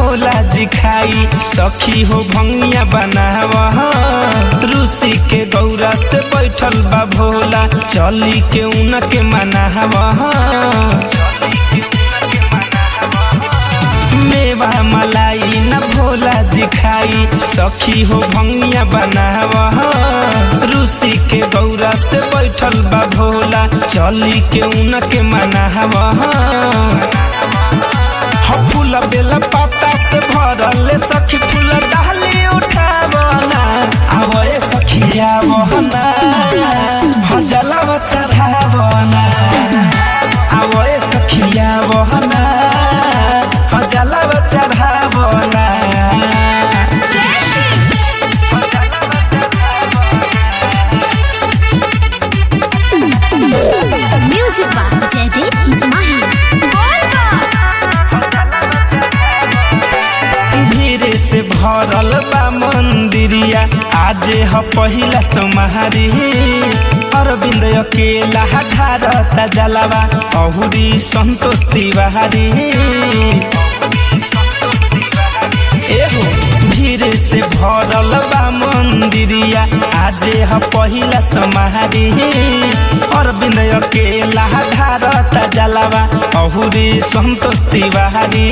भोला जी खाई सखी हो भंगिया बनावा रूसी के गौरा से बैठल बा भोला चली के उनके मनावा मेवा मलाई न भोला जी खाई सखी हो भंगिया बनावा रूसी के गौरा से बैठल बा भोला चली के उनके मनावा फूल बेला पाता से भरल सखी फूल डाली उठावना आवए सखिया वहना भजलवा चढ़ावना आवए सखिया वहना भजलवा चढ़ावना म्यूजिक बाय जयदीप माही से भरल बा मंदिरिया आजे ह पहिला सोमहारी अरविंद अकेला ढारता जलवा अहुरी संतोष तिवारी एहो भीड़ से भरल बा मंदिरिया आजे ह पहिला सोमहारी अरविंद अकेला ढारता जलवा अहुरी संतोष तिवारी